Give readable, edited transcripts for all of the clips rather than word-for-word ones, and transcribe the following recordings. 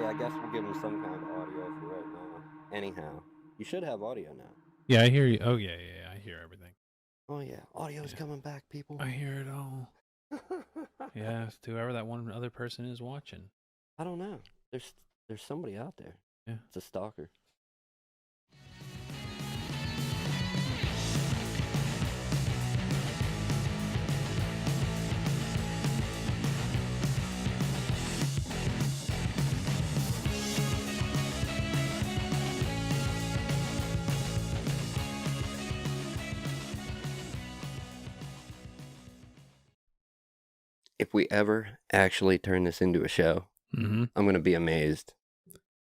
yeah, I guess we'll give them some kind of audio for right now. Anyhow, you should have audio now. Yeah, I hear you. Oh, yeah, I hear everything. Oh yeah, audio's Yeah. coming back, people. I hear it all. Yeah, to whoever that one other person is watching. I don't know. There's somebody out there. Yeah. It's a stalker. If we ever actually turn this into a show, Mm-hmm. I'm gonna be amazed.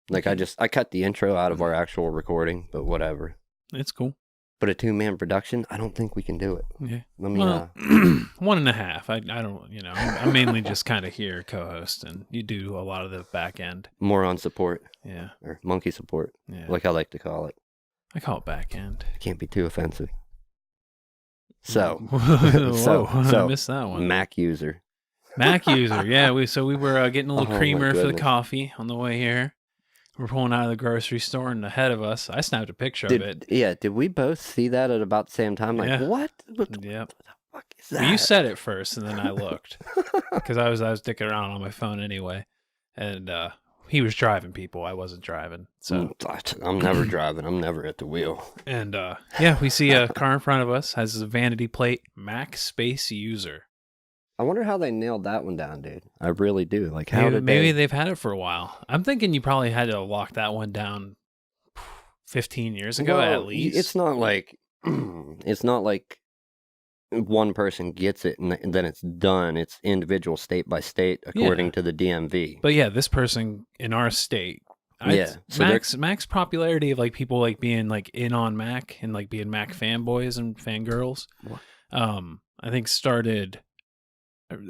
Like I cut the intro out of our actual recording, but whatever. It's cool. But a 2-man production, I don't think we can do it. Yeah. Let me. Well, 1.5. I don't. I'm mainly just kind of here co-host, and you do a lot of the back end. More on support. Yeah. Or monkey support. Yeah. Like I like to call it. I call it back end. It can't be too offensive. So, Whoa, I missed that one. Mac user. Mac user. Yeah. We were getting a little Oh, creamer my for the goodness. coffee on the way here. We're pulling out of the grocery store, and ahead of us, I snapped a picture of it. Yeah, did we both see that at about the same time? Like, Yeah. what? What Yep. the fuck is that? Well, you said it first, and then I looked because I was dicking around on my phone anyway, and he was driving. People, I wasn't driving, so I'm never driving. I'm never at the wheel. and yeah, we see a car in front of us has a vanity plate Mac space user. I wonder how they nailed that one down, dude. I really do. Like, how Maybe, did maybe they? they've had it for a while. I'm thinking you probably had to lock that one down 15 years ago Well, at least. It's not like one person gets it and then it's done. It's individual state by state according to the DMV. But yeah, this person in our state, So Mac's popularity of like people like being like in on Mac and like being Mac fanboys and fangirls, What? I think started.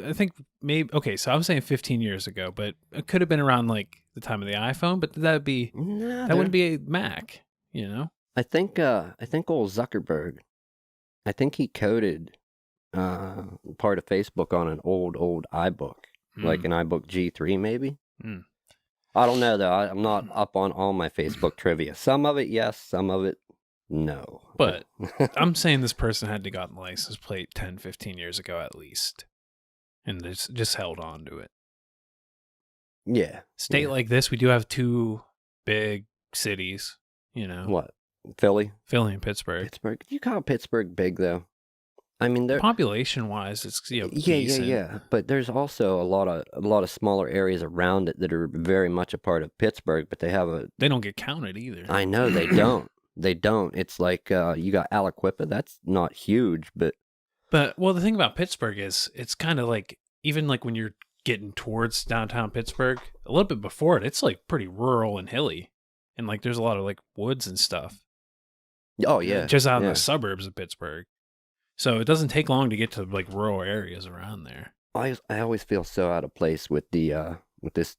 I think maybe okay. So I was saying 15 years ago, but it could have been around like the time of the iPhone. But that wouldn't be a Mac, you know. I think old Zuckerberg, I think he coded part of Facebook on an old iBook, like an iBook G3 maybe. Mm. I don't know though. I'm not up on all my Facebook trivia. Some of it yes, some of it no. But I'm saying this person had to gotten the license plate 10, 15 years ago at least, and they just held on to it. Yeah. State like this, we do have two big cities, you know. What? Philly and Pittsburgh. Pittsburgh. You call Pittsburgh big though? I mean, they're population-wise, it's decent. yeah. But there's also a lot of smaller areas around it that are very much a part of Pittsburgh. But they don't get counted either. I know they don't. They don't. It's like you got Aliquippa. That's not huge, but well, the thing about Pittsburgh is it's kind of like even like when you're getting towards downtown Pittsburgh, a little bit before it, it's like pretty rural and hilly, and like there's a lot of like woods and stuff. Oh yeah, just out in the suburbs of Pittsburgh. So it doesn't take long to get to like rural areas around there. I always feel so out of place with the with this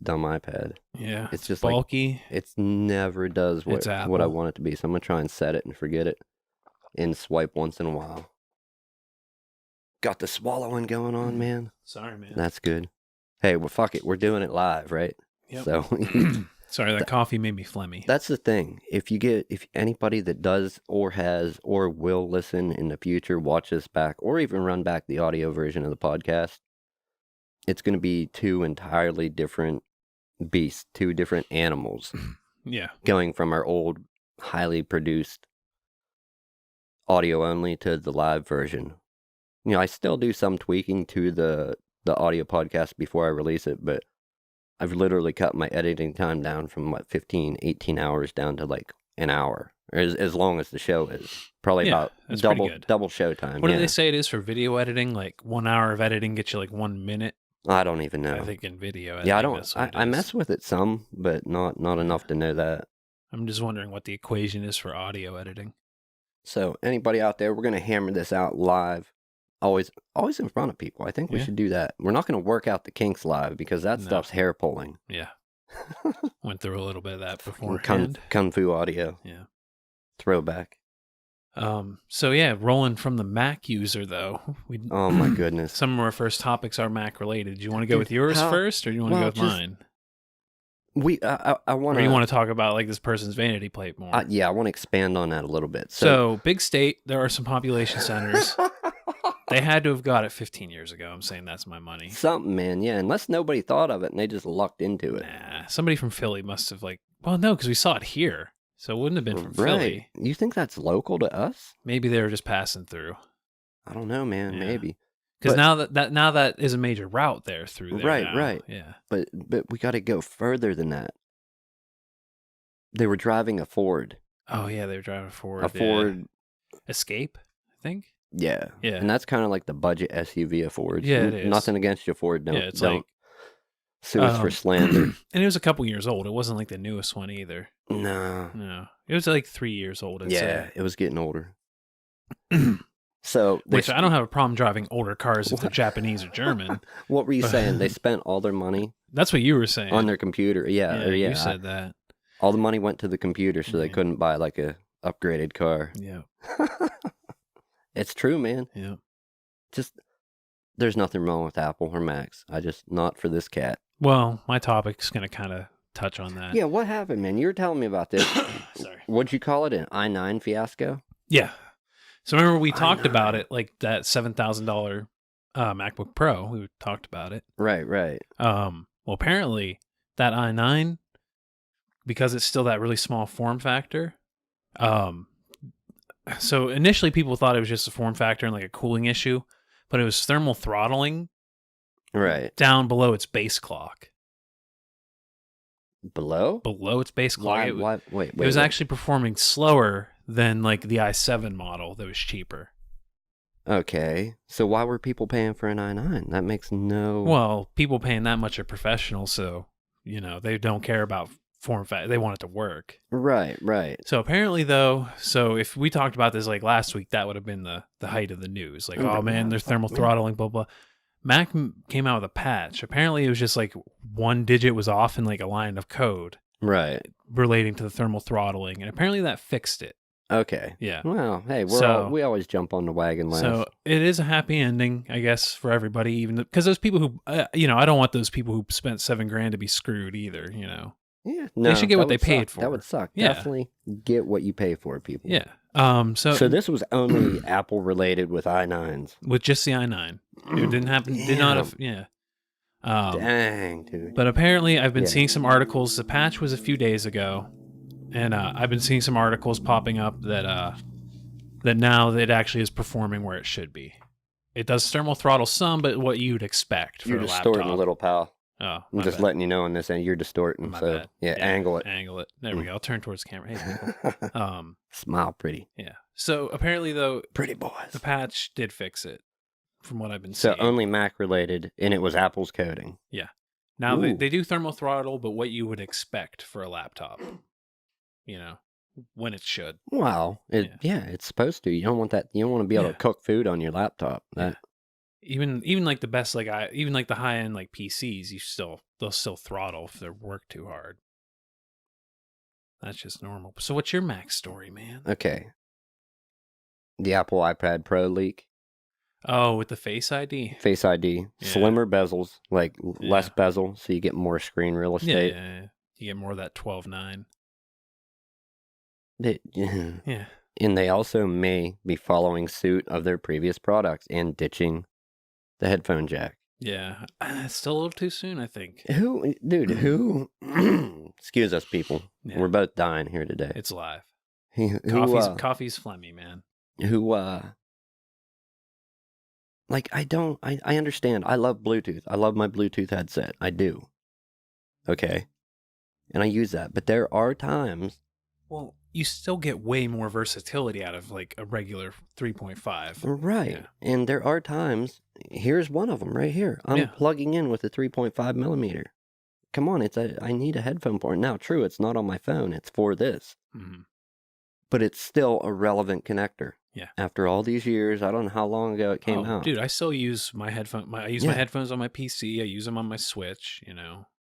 dumb iPad. Yeah, it's just bulky. Like, it never does what I want it to be. So I'm gonna try and set it and forget it, and swipe once in a while. Got the swallowing going on, man. Sorry, man. That's good. Hey, well, fuck it. We're doing it live, right? Yep. So sorry, that coffee made me phlegmy. That's the thing. If anybody that does or has or will listen in the future, watch this back or even run back the audio version of the podcast, it's going to be two entirely different beasts, two different animals. Yeah. Going from our old, highly produced audio only to the live version. You know, I still do some tweaking to the audio podcast before I release it, but I've literally cut my editing time down from 15, 18 hours down to like an hour, or as long as the show is. Probably about double show time. What do they say it is for video editing? Like 1 hour of editing gets you like 1 minute? I don't even know. I think in video editing. Yeah, I don't. I mess with it some, but not enough to know that. I'm just wondering what the equation is for audio editing. So anybody out there, we're going to hammer this out live. Always in front of people. I think we should do that. We're not going to work out the kinks live because that stuff's hair pulling. Yeah. Went through a little bit of that beforehand. Kung Fu audio. Yeah. Throwback. So yeah, rolling from the Mac user though. Oh my goodness. Some of our first topics are Mac related. Do you want to go with yours first or do you want to go with mine? I want Or you want to talk about like this person's vanity plate more? yeah, I want to expand on that a little bit. So big state, there are some population centers. They had to have got it 15 years ago. I'm saying that's my money. Something, man. Yeah, unless nobody thought of it and they just lucked into it. Nah, somebody from Philly must have well, no, because we saw it here. So it wouldn't have been from Philly. You think that's local to us? Maybe they were just passing through. I don't know, man. Yeah. Maybe. Because now that is a major route there through there. Right, now. right. Yeah. But we got to go further than that. They were driving a Ford. Oh yeah, they were driving a Ford. A Ford Escape, I think. Yeah. Yeah. And that's kind of like the budget SUV of Fords. Yeah, it is. Nothing against your Ford. Don't, it's don't sue us for slander. And it was a couple years old. It wasn't like the newest one either. No. It was like 3 years old. I'd say. It was getting older. So which I don't have a problem driving older cars if they're Japanese or German. What were you saying? They spent all their money. That's what you were saying. On their computer. Yeah. You said that. All the money went to the computer, so they couldn't buy like a upgraded car. Yeah. It's true, man. Yeah. Just there's nothing wrong with Apple or Macs. Not for this cat. Well, my topic's gonna kind of touch on that. Yeah, what happened, man? You were telling me about this. Sorry. What'd you call it? An i9 fiasco? Yeah. So remember we talked about it, like that $7,000 MacBook Pro. We talked about it. Right. Well, apparently that i9, because it's still that really small form factor. So initially people thought it was just a form factor and like a cooling issue, but it was thermal throttling. Right. Down below its base clock. Below? Below its base clock. Wait. It was actually performing slower than like the i7 model that was cheaper. Okay. So why were people paying for an i9? That makes no... Well, people paying that much are professionals, so, they don't care about form factor. They want it to work. Right. So apparently, though, if we talked about this like last week, that would have been the height of the news. Like, oh man, there's thermal throttling, blah, blah. Mac came out with a patch. Apparently, it was just like one digit was off in like a line of code. Right. Relating to the thermal throttling. And apparently that fixed it. Okay. Yeah. Well, hey, we always jump on the wagon last. So it is a happy ending, I guess, for everybody, even because those people who, I don't want those people who spent $7,000 to be screwed either, Yeah. No, they should get what they paid for. That would suck. Yeah. Definitely get what you pay for, people. Yeah. So this was only Apple related with i9s. With just the i9. It didn't happen. Did not have. Yeah. Dang, dude. But apparently, I've been seeing some articles. The patch was a few days ago, and I've been seeing some articles popping up that now it actually is performing where it should be. It does thermal throttle some, but what you'd expect for You're a laptop. distorting a little, pal. Oh, I'm just letting you know on this end. You're distorting. My so bad. yeah, angle it. Angle it. There we go. I'll turn towards the camera. Hey, people. Smile pretty. Yeah. So apparently, though, pretty boys. The patch did fix it, from what I've been seeing. seeing. So only Mac related, and it was Apple's coding. Yeah. Now they do thermal throttle, but what you would expect for a laptop, when it should. Well, it's supposed to. You don't want that. You don't want to be able to cook food on your laptop. That. Even like the best even like the high end like PCs, they'll still throttle if they work too hard. That's just normal. So what's your Mac story, man? Okay. The Apple iPad Pro leak. Oh, with the Face ID. Face ID, slimmer bezels, like less bezel, so you get more screen real estate. Yeah. You get more of that 12:9. Yeah. And they also may be following suit of their previous products and ditching the headphone jack. Yeah, it's still a little too soon, I think. Who? Excuse us, people. Yeah. We're both dying here today. It's live. Coffee's phlegmy, man. I understand. I love Bluetooth. I love my Bluetooth headset. I do. Okay. And I use that. But there are times. Well, you still get way more versatility out of like a regular 3.5. Right. Yeah. And there are times, here's one of them right here. I'm plugging in with a 3.5 millimeter. Come on, I need a headphone port. Now, true, it's not on my phone. It's for this. Mm-hmm. But it's still a relevant connector. Yeah. After all these years, I don't know how long ago it came out. Dude, I still use my headphone. I use my headphones on my PC. I use them on my Switch,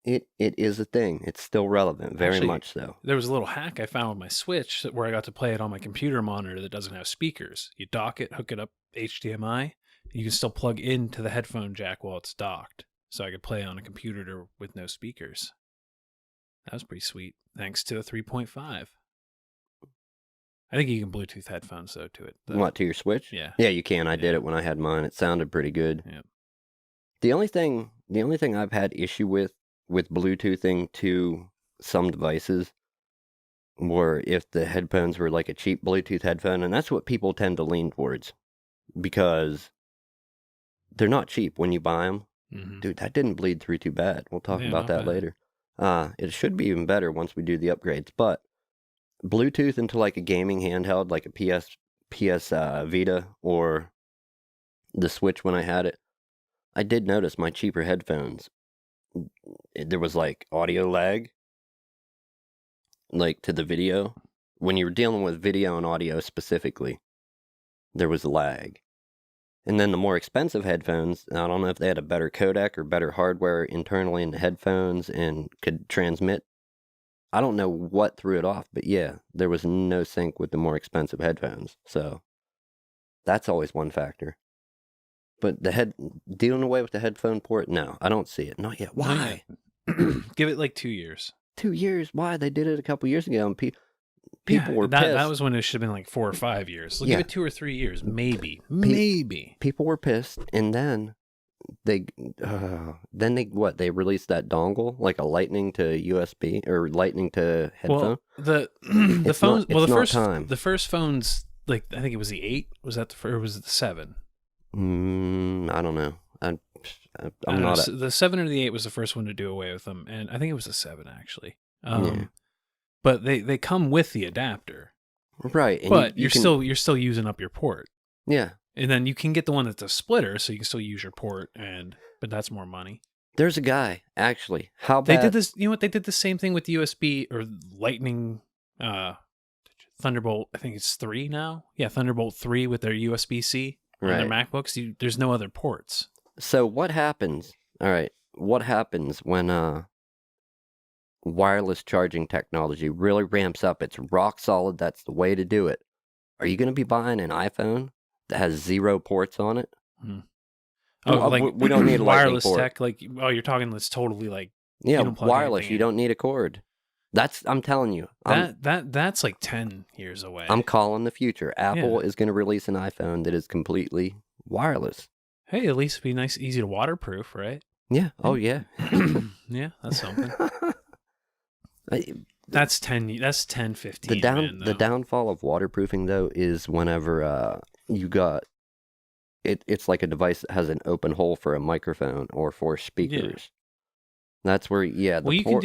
It is a thing. It's still relevant, very much so. There was a little hack I found with my Switch where I got to play it on my computer monitor that doesn't have speakers. You dock it, hook it up HDMI, you can still plug into the headphone jack while it's docked. So I could play on a computer with no speakers. That was pretty sweet. Thanks to a 3.5. I think you can Bluetooth headphones though to it. Though. What, to your Switch? Yeah. Yeah, you can. I did it when I had mine. It sounded pretty good. Yeah. The only thing I've had issue with Bluetoothing to some devices were if the headphones were like a cheap Bluetooth headphone, and that's what people tend to lean towards because they're not cheap when you buy them. Mm-hmm. Dude, that didn't bleed through too bad. We'll talk about that later. It should be even better once we do the upgrades, but Bluetooth into like a gaming handheld, like a PS Vita or the Switch when I had it, I did notice my cheaper headphones, there was like audio lag, like to the video. When you were dealing with video and audio specifically, there was a lag. And then the more expensive headphones, I don't know if they had a better codec or better hardware internally in the headphones and could transmit. I don't know what threw it off, but yeah, there was no sync with the more expensive headphones. So that's always one factor. But dealing away with the headphone port, no, I don't see it. Not yet. Why? Give it like 2 years. 2 years? Why? They did it a couple years ago, and people were that, pissed. That was when it should have been like 4 or 5 years. Give it 2 or 3 years, maybe. Maybe. People were pissed, and then they what? They released that dongle, like a lightning to USB or lightning to headphone. Well, the phones. Time. The first phones, like I think it was the 8. Was that or was it the 7? I don't know. I'm not. The 7 or the 8 was the first one to do away with them, and I think it was the 7 actually. Yeah. But they come with the adapter, right? And but you're still using up your port. Yeah. And then you can get the one that's a splitter, so you can still use your port, but that's more money. There's a guy, actually. How bad? They did this, you know what? They did the same thing with USB or Lightning, Thunderbolt, I think it's 3 now. Yeah, Thunderbolt 3 with their USB-C on their MacBooks. There's no other ports. So what happens? All right. What happens when wireless charging technology really ramps up? It's rock solid. That's the way to do it. Are you going to be buying an iPhone that has 0 ports on it? Hmm. Oh, like we don't need a wireless port. tech. Like, oh, you're talking that's totally like wireless. You don't need a cord. I'm telling you. That's like 10 years away. I'm calling the future. Apple is going to release an iPhone that is completely wireless. Hey, at least it'd be nice, easy to waterproof, right? Yeah. Oh yeah. Yeah, that's something. That's 10, 15. The downfall of waterproofing though is whenever you got it's like a device that has an open hole for a microphone or for speakers. Yeah. That's where you can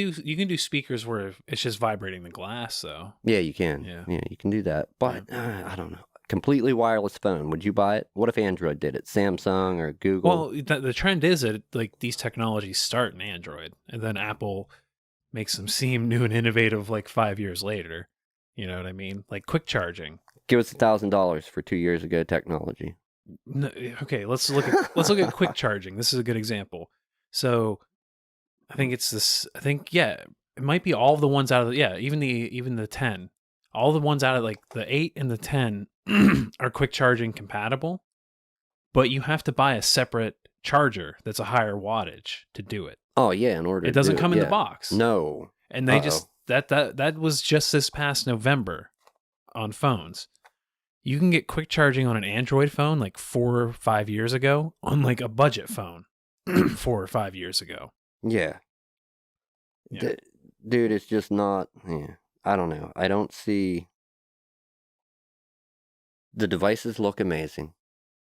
do speakers where it's just vibrating the glass though. Yeah, you can. Yeah, you can do that. But I don't know. Completely wireless phone. Would you buy it? What if Android did it? Samsung or Google? Well, the trend is that like these technologies start in Android, and then Apple makes them seem new and innovative like 5 years later. You know what I mean? Like quick charging. Give us $1,000 for 2 years ago technology. No, okay, let's look at quick charging. This is a good example. So, I think it's this. I think it might be all of the ones out of even the 10. All the ones out of like the 8 and the 10 are quick charging compatible, but you have to buy a separate charger that's a higher wattage to do it. Oh yeah, in order it doesn't come in the box. No, and they just that was just this past November on phones. You can get quick charging on an Android phone like 4 or 5 years ago on like a budget phone 4 or 5 years ago. Yeah. Dude, it's just not. Yeah, I don't know. I don't see. The devices look amazing.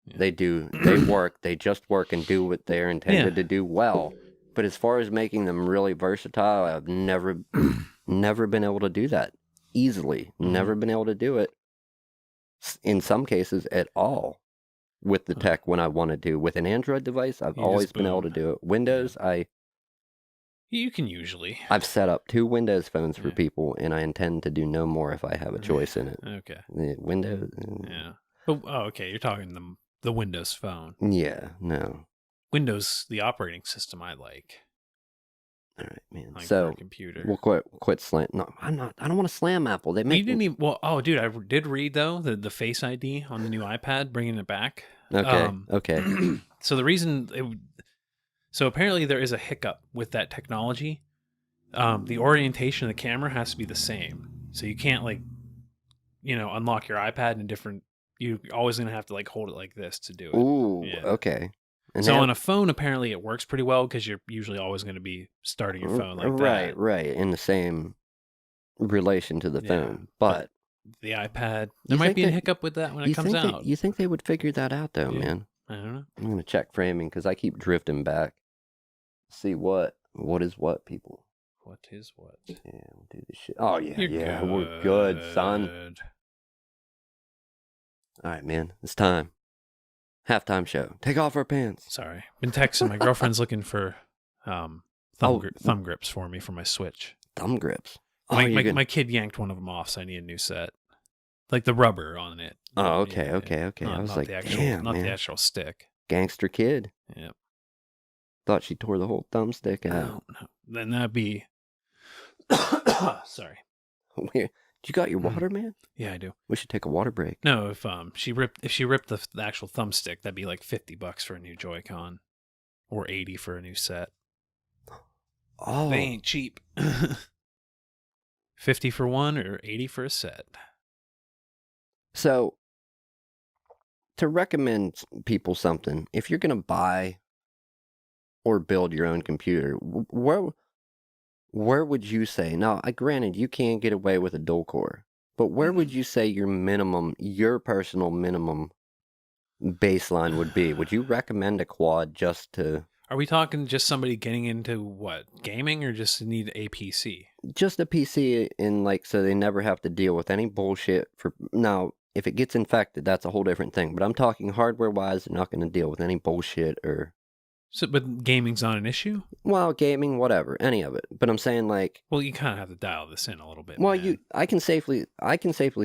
Yeah. They do. They work. They just work and do what they're intended to do well. But as far as making them really versatile, I've never been able to do that easily. Mm-hmm. Never been able to do it. In some cases, at all, with the tech when I want to do. With an Android device, I've always been able to do it. Windows, You can usually. I've set up 2 Windows phones for people, and I intend to do no more if I have a choice in it. Okay. Windows. Yeah. Okay. You're talking the Windows phone. Yeah. No. Windows, the operating system, I like. All right, man. Like so computer. We'll quit slam. No, I'm not. I don't want to slam Apple. They make. You didn't even. Well, oh, dude, I did read though the Face ID on the new iPad, bringing it back. Okay. Okay. So the reason so apparently there is a hiccup with that technology, The orientation of the camera has to be the same. So you can't like, unlock your iPad in different. You're always gonna have to like hold it like this to do it. Ooh, Yeah. okay. And So on a phone, apparently it works pretty well because you're usually always going to be starting your phone like right, that. right, in the same relation to the phone. But the iPad, there might be a hiccup with that when it comes out. You think they would figure that out though, man? I don't know. I'm gonna check framing because I keep drifting back. See what is what, people. What is what? Yeah, we'll do this shit. Oh yeah, You're we're good, son. All right, man, it's time. Halftime show. Take off our pants. Sorry, been texting. My girlfriend's looking for thumb grips for me for my Switch. Thumb grips. My kid yanked one of them off, so I need a new set. Like the rubber on it. Oh, okay. I was like, damn, not man. the actual stick. Gangster kid. Yep. Thought she tore the whole thumbstick out. No. Then that'd be. Sorry. Weird. You got your water, man? Yeah, I do. We should take a water break. No, if she ripped the actual thumbstick, that'd be like $50 for a new Joy-Con, or $80 for a new set. Oh, they ain't cheap. $50 for one or $80 for a set. So, to recommend people something, if you're gonna buy or build your own computer, where would you say? Now, granted, you can't get away with a dual core, but where would you say your personal minimum baseline would be? Would you recommend a quad just to? Are we talking just somebody getting into what, gaming, or just need a PC? Just a PC, so they never have to deal with any bullshit. Now, if it gets infected, that's a whole different thing. But I'm talking hardware-wise, they're not going to deal with any bullshit or. So, but gaming's not an issue? Well, gaming, whatever, any of it. But I'm saying well, you kind of have to dial this in a little bit. Well, man. I can safely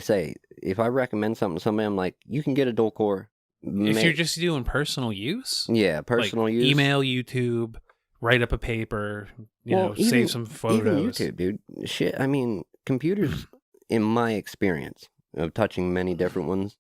say, if I recommend something to somebody, I'm like, you can get a dual core. If you're just doing personal use? Yeah, personal use. Email, YouTube, write up a paper, save some photos. Even YouTube, dude. Shit, I mean, computers, in my experience of touching many different ones,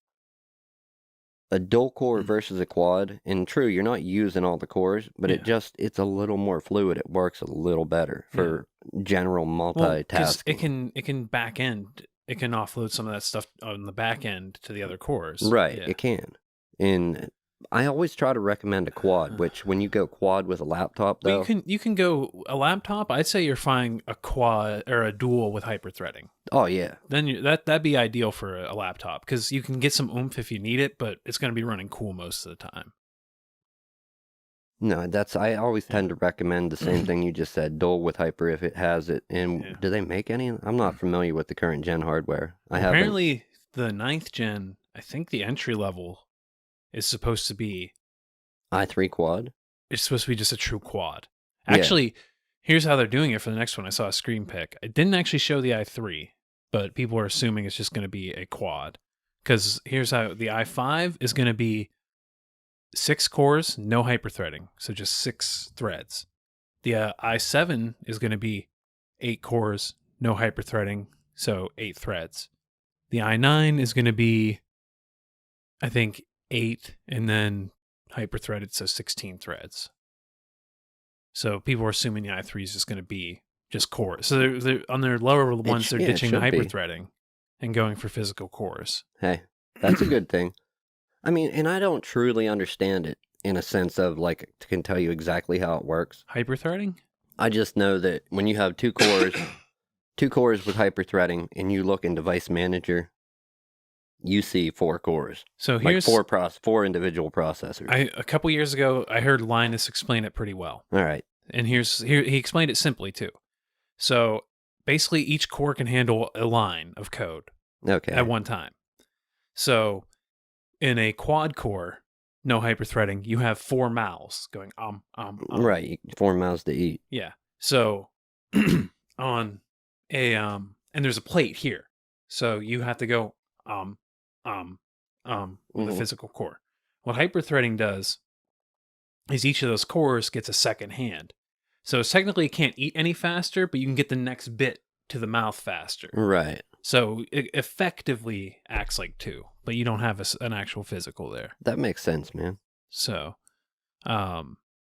a dual core versus a quad, and true, you're not using all the cores, but it's a little more fluid. It works a little better for general multitasking. It can back end. It can offload some of that stuff on the back end to the other cores. Right, it can. And I always try to recommend a quad, which when you go quad with a laptop, though... Well, you can go a laptop. I'd say you're fine a quad or a dual with hyper-threading. Oh, yeah. Then that'd be ideal for a laptop, because you can get some oomph if you need it, but it's going to be running cool most of the time. No, I always tend to recommend the same thing you just said, dual with hyper if it has it. And do they make any? I'm not familiar with the current gen hardware. Apparently, the 9th gen, I think the entry level is supposed to be i3 quad. It's supposed to be just a true quad. Actually, here's how they're doing it for the next one. I saw a screen pic. It didn't actually show the i3, but people are assuming it's just going to be a quad. Because here's how the i5 is going to be 6 cores, no hyperthreading, so just 6 threads. The i7 is going to be 8 cores, no hyperthreading, so 8 threads. The i9 is going to be, I think, 8 and then hyperthreaded, so 16 threads. So people are assuming the i3 is just going to be just cores. So they're on their lower ones, they're ditching the hyperthreading and going for physical cores. Hey, that's a good thing. I mean, and I don't truly understand it in a sense of can tell you exactly how it works. Hyperthreading? I just know that when you have 2 cores, 2 cores with hyperthreading, and you look in Device Manager, you see 4 cores. So here's 4 individual processors. A couple years ago, I heard Linus explain it pretty well. All right. And here he explained it simply too. So basically, each core can handle a line of code at one time. So in a quad core, no hyperthreading, you have 4 mouths going Right, 4 mouths to eat. Yeah. So on a and there's a plate here. So you have to go with a physical core. What hyperthreading does is each of those cores gets a second hand. So technically it can't eat any faster, but you can get the next bit to the mouth faster. Right. So it effectively acts like 2, but you don't have an actual physical there. That makes sense, man. So,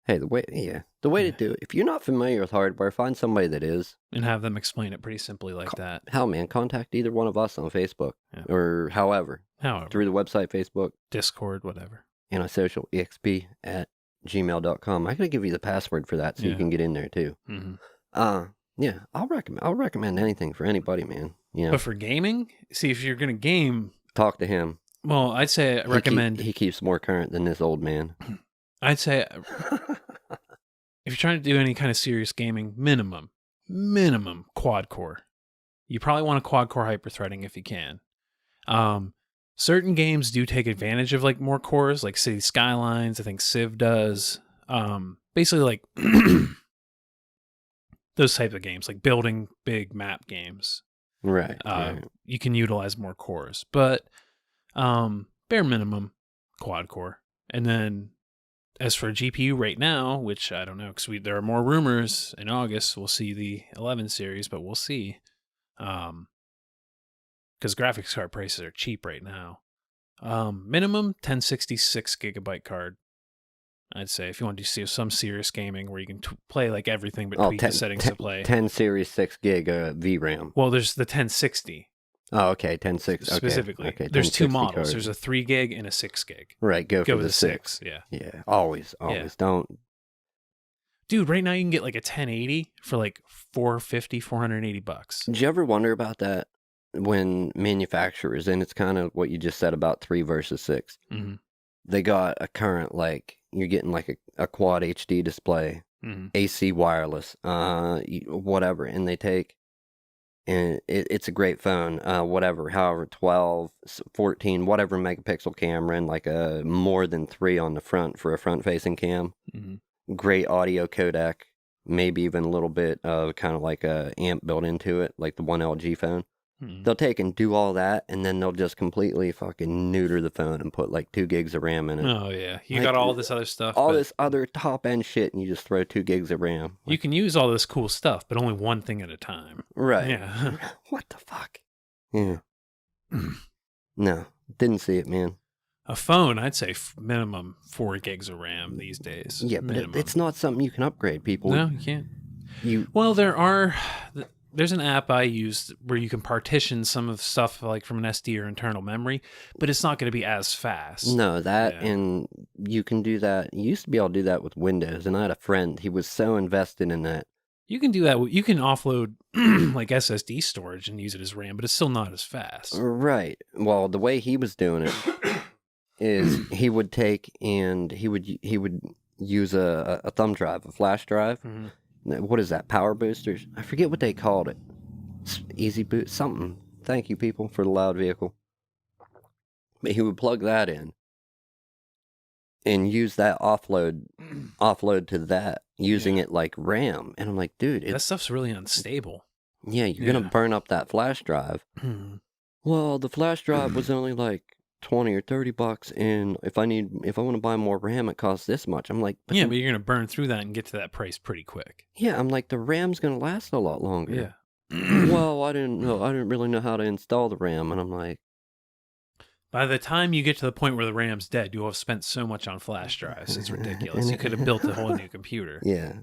Hey, the way to do it, if you're not familiar with hardware, find somebody that is. And have them explain it pretty simply like that. Hell, man, contact either one of us on Facebook or however. Through the website, Facebook. Discord, whatever. antisocialexp at gmail.com. I gotta give you the password for that so you can get in there too. Yeah, I'll recommend anything for anybody, man. You know. But for gaming, see, if you're gonna game, talk to him. Well, I'd say recommend. He keeps more current than this old man. I'd say if you're trying to do any kind of serious gaming, minimum quad core. You probably want a quad core hyperthreading if you can. Certain games do take advantage of like more cores, like City Skylines. I think Civ does. Basically, like those types of games, like building big map games. Right. You can utilize more cores, but bare minimum quad core. And then as for GPU right now, which I don't know, because there are more rumors in August, we'll see the 11 series, but we'll see. Because graphics card prices are cheap right now. Minimum 1066 gigabyte card. I'd say if you want to do some serious gaming where you can play like everything but tweak the settings to play. 10 series 6 gig VRAM. Well, there's the 1060. Oh, okay, 1060 specifically. Okay, there's two models. Cards. There's a 3 gig and a 6 gig. Right, go for with the 6. Yeah. Yeah, always. Don't. Dude, right now you can get like a 1080 for like $480. Did you ever wonder about that when manufacturers, and it's kind of what you just said about 3 versus 6, they got a current, like, you're getting like a quad HD display, AC wireless, whatever, and they take, and it's a great phone, however, 12, 14, whatever megapixel camera, and like a more than 3 on the front for a front-facing cam. Great audio codec, maybe even a little bit of kind of like a amp built into it, like the one LG phone. They'll take and do all that, and then they'll just completely fucking neuter the phone and put like 2 gigs of RAM in it. Oh, yeah. You got all this other stuff. All this other top-end shit, and you just throw 2 gigs of RAM. You can use all this cool stuff, but only one thing at a time. Right. Yeah. What the fuck? Yeah. No, didn't see it, man. A phone, I'd say minimum 4 gigs of RAM these days. Yeah, but it's not something you can upgrade, people. No, you can't. Well, there's an app I used where you can partition some of the stuff like from an SD or internal memory, but it's not going to be as fast. No, and you can do that. You used to be able to do that with Windows, and I had a friend, he was so invested in that. You can do that. You can offload like SSD storage and use it as RAM, but it's still not as fast. Right. Well, the way he was doing it is he would take and he would use a thumb drive, a flash drive. What is that? Power boosters? I forget what they called it. Easy boot, something. Thank you, people, for the loud vehicle. But he would plug that in and use that offload to that, using it like RAM. And I'm like, dude, that stuff's really unstable. Yeah, you're gonna burn up that flash drive. Well, the flash drive was only like $20 or $30, and if I want to buy more RAM, it costs this much. I'm like, but you're gonna burn through that and get to that price pretty quick. Yeah, I'm like, the RAM's gonna last a lot longer. Yeah. Well, I didn't really know how to install the RAM, and I'm like, by the time you get to the point where the RAM's dead, you'll have spent so much on flash drives. It's ridiculous. You could have built a whole new computer. Yeah.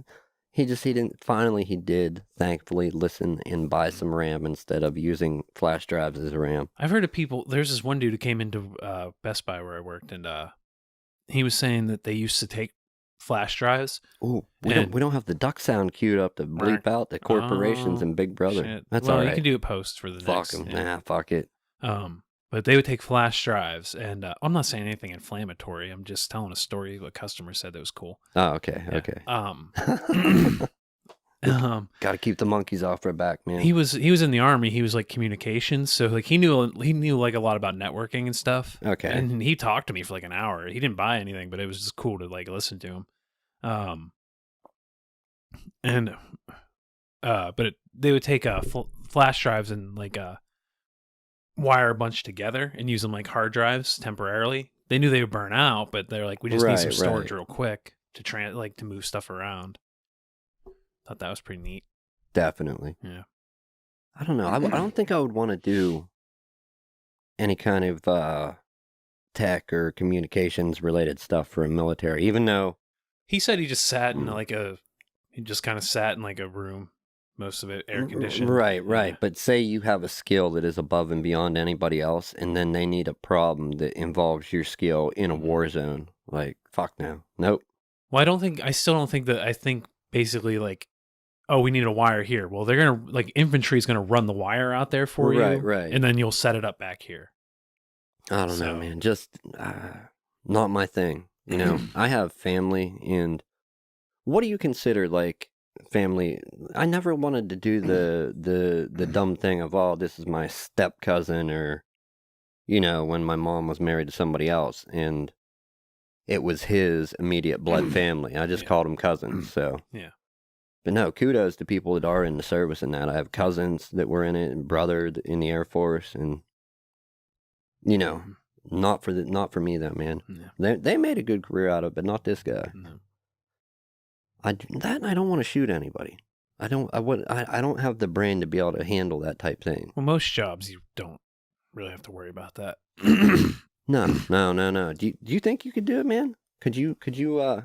He did, thankfully, listen and buy some RAM instead of using flash drives as RAM. I've heard of people, there's this one dude who came into Best Buy where I worked, and he was saying that they used to take flash drives. Ooh, we don't have the duck sound queued up to bleep out the corporations and Big Brother. Shit. That's all right. You can do a post for the fuck next. Fuck them. Nah, fuck it. But they would take flash drives, and I'm not saying anything inflammatory. I'm just telling a story what a customer said that was cool. Oh, okay, yeah. Okay. Got to keep the monkeys off our back, man. He was in the Army. He was like communications, so like he knew like a lot about networking and stuff. Okay. And he talked to me for like an hour. He didn't buy anything, but it was just cool to like listen to him. But they would take flash drives and like wire a bunch together and use them like hard drives temporarily. They knew they would burn out, but they're like, we just need some storage real quick to move stuff around. Thought that was pretty neat. Definitely. Yeah. I don't know. I don't think I would want to do any kind of tech or communications related stuff for a military, even though He said he just sat in he just kind of sat in like a room, most of it air conditioned. Right. Yeah. But say you have a skill that is above and beyond anybody else, and then they need a problem that involves your skill in a war zone. Like, fuck no. Nope. Well, I still don't think that, I think basically like, oh, we need a wire here. Well, they're going to, like, infantry is going to run the wire out there for you. Right. And then you'll set it up back here. I don't know, man. Just not my thing. You know, I have family, and what do you consider like family? I never wanted to do the dumb thing of, oh, this is my step cousin, or you know, when my mom was married to somebody else and it was his immediate blood family. I just called them cousins. So yeah. But no, kudos to people that are in the service and that. I have cousins that were in it, and brother in the Air Force, and you know, not for me though, man. No. They made a good career out of it, but not this guy. No. I don't want to shoot anybody. I don't have the brain to be able to handle that type thing. Well, most jobs you don't really have to worry about that. No. Do you think you could do it, man? Could you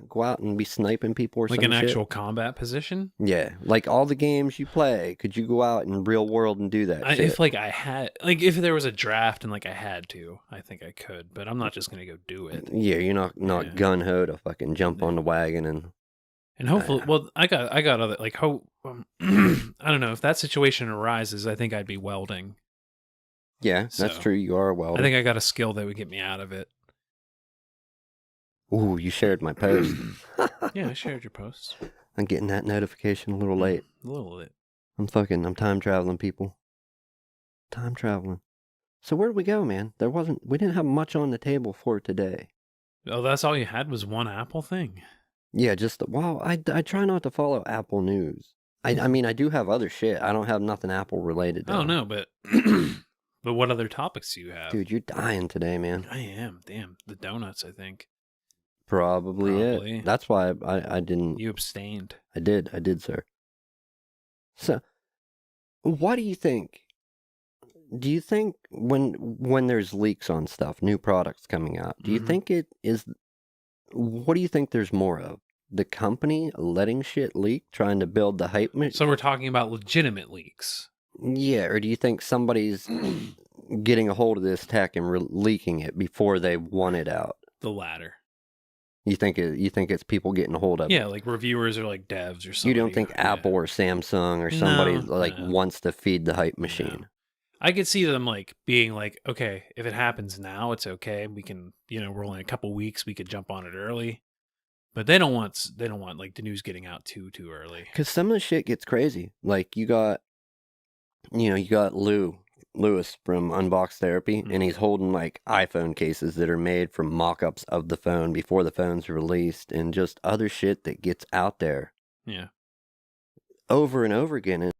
go out and be sniping people or like some an shit? actual combat position? Yeah, like all the games you play. Could you go out in real world and do that? Shit? If like I had, like if there was a draft and like I had to, I think I could. But I'm not just gonna go do it. Yeah, you're not gun ho to fucking jump on the wagon and hopefully, well, I got other like hope. I don't know if that situation arises. I think I'd be welding. Yeah, that's true. You are a welder. I think I got a skill that would get me out of it. Ooh, you shared my post. Yeah, I shared your post. I'm getting that notification a little late. A little late. I'm time traveling, people. Time traveling. So where did we go, man? We didn't have much on the table for today. Oh, that's all you had was one Apple thing? Yeah, I try not to follow Apple news. I mean, I do have other shit. I don't have nothing Apple related. Oh, no, but but what other topics do you have? Dude, you're dying today, man. I am. Damn. The donuts, I think. Probably it. That's why I didn't. You abstained. I did, sir. So, what do you think? Do you think when there's leaks on stuff, new products coming out, do you think it is? What do you think there's more of? The company letting shit leak, trying to build the hype? So we're talking about legitimate leaks. Yeah, or do you think somebody's getting a hold of this tech and leaking it before they want it out? The latter. You think it's people getting a hold of it? Yeah, like reviewers or like devs or something. You don't think Apple or Samsung or somebody wants to feed the hype machine? No. I could see them like being like, okay, if it happens now, it's okay. We can, we're only a couple weeks. We could jump on it early. But they don't want like the news getting out too early. Because some of the shit gets crazy. Like you got Lewis from Unbox Therapy, and he's holding like iPhone cases that are made from mock-ups of the phone before the phone's released, and just other shit that gets out there. Yeah. Over and over again.